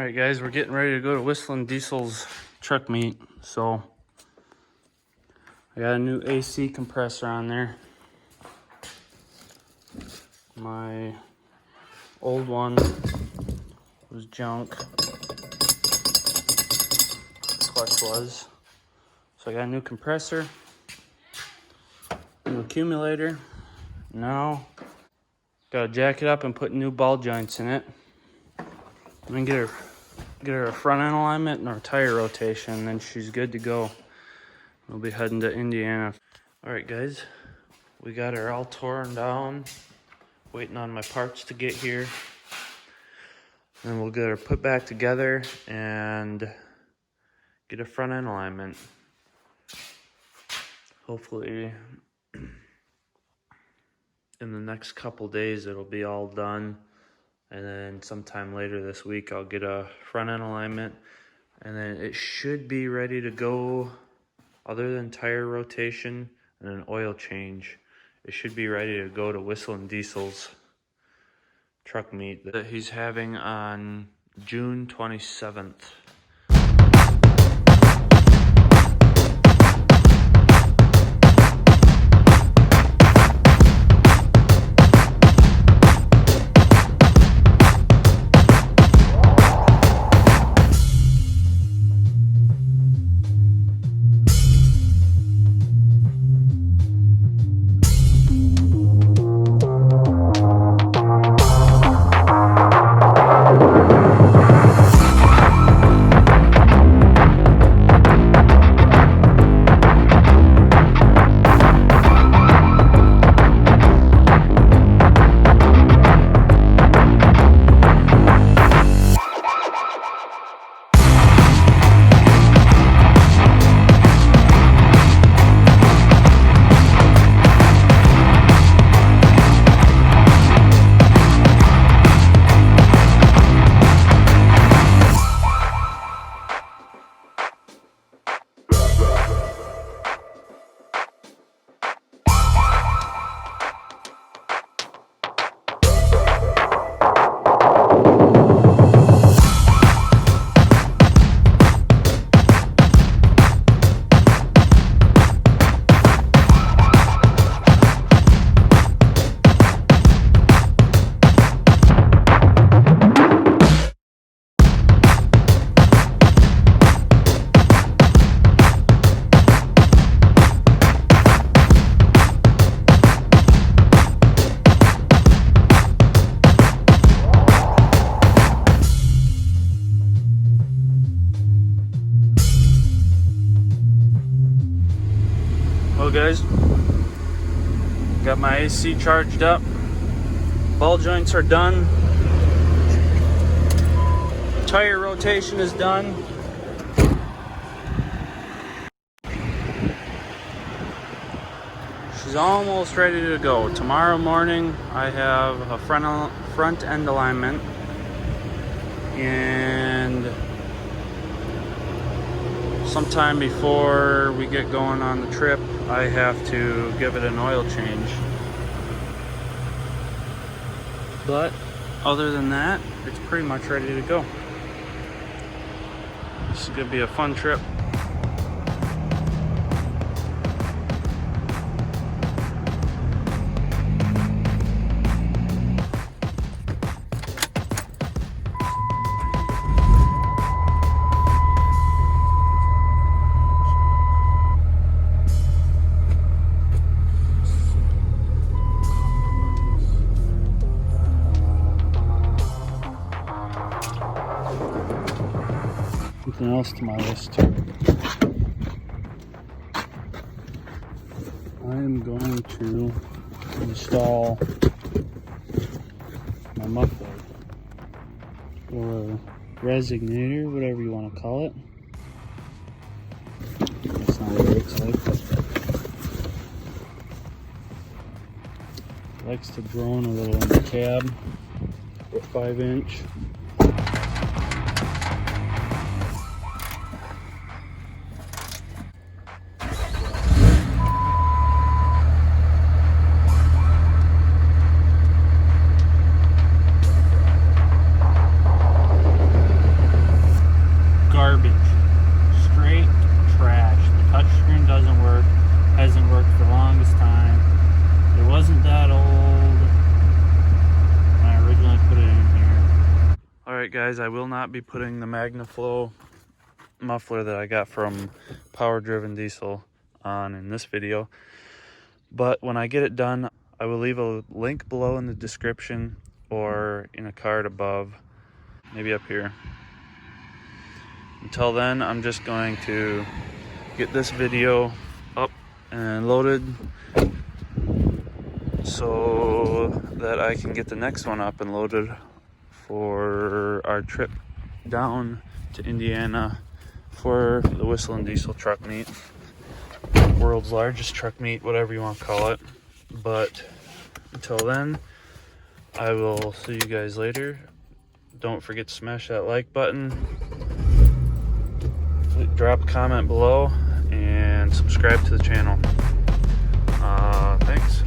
Alright guys, we're getting ready to go to Whistling Diesel's truck meet. So I got a new AC compressor on there. My old one was junk. Clutch was. So I got a new compressor, new accumulator. Now gotta jack it up and put new ball joints in it. And then get her a front end alignment and her tire rotation, and then she's good to go. We'll be heading to Indiana. All right, guys, we got her all torn down, waiting on my parts to get here. Then we'll get her put back together and get a front end alignment. Hopefully, in the next couple days, it'll be all done. And then sometime later this week, I'll get a front end alignment. And then it should be ready to go, other than tire rotation and an oil change. It should be ready to go to Whistling Diesel's truck meet that he's having on June 27th. Well guys, got my AC charged up, ball joints are done, tire rotation is done. She's almost ready to go. Tomorrow morning I have a front end alignment, and sometime before we get going on the trip, I have to give it an oil change. But other than that, it's pretty much ready to go. This is gonna be a fun trip. Something else to my list. I am going to install my muffler, or resonator, whatever you want to call it. That's not what it looks like, but it likes to drone a little in the cab. A 5-inch. guys, I will not be putting the MagnaFlow muffler that I got from Power Driven Diesel on in this video. But when I get it done, I will leave a link below in the description or in a card above, maybe up here. Until then, I'm just going to get this video up and loaded so that I can get the next one up and loaded for our trip down to Indiana for the Whistling Diesel Truck Meet. World's largest truck meet, whatever you want to call it. But until then, I will see you guys later. Don't forget to smash that like button, drop a comment below, and subscribe to the channel. Thanks.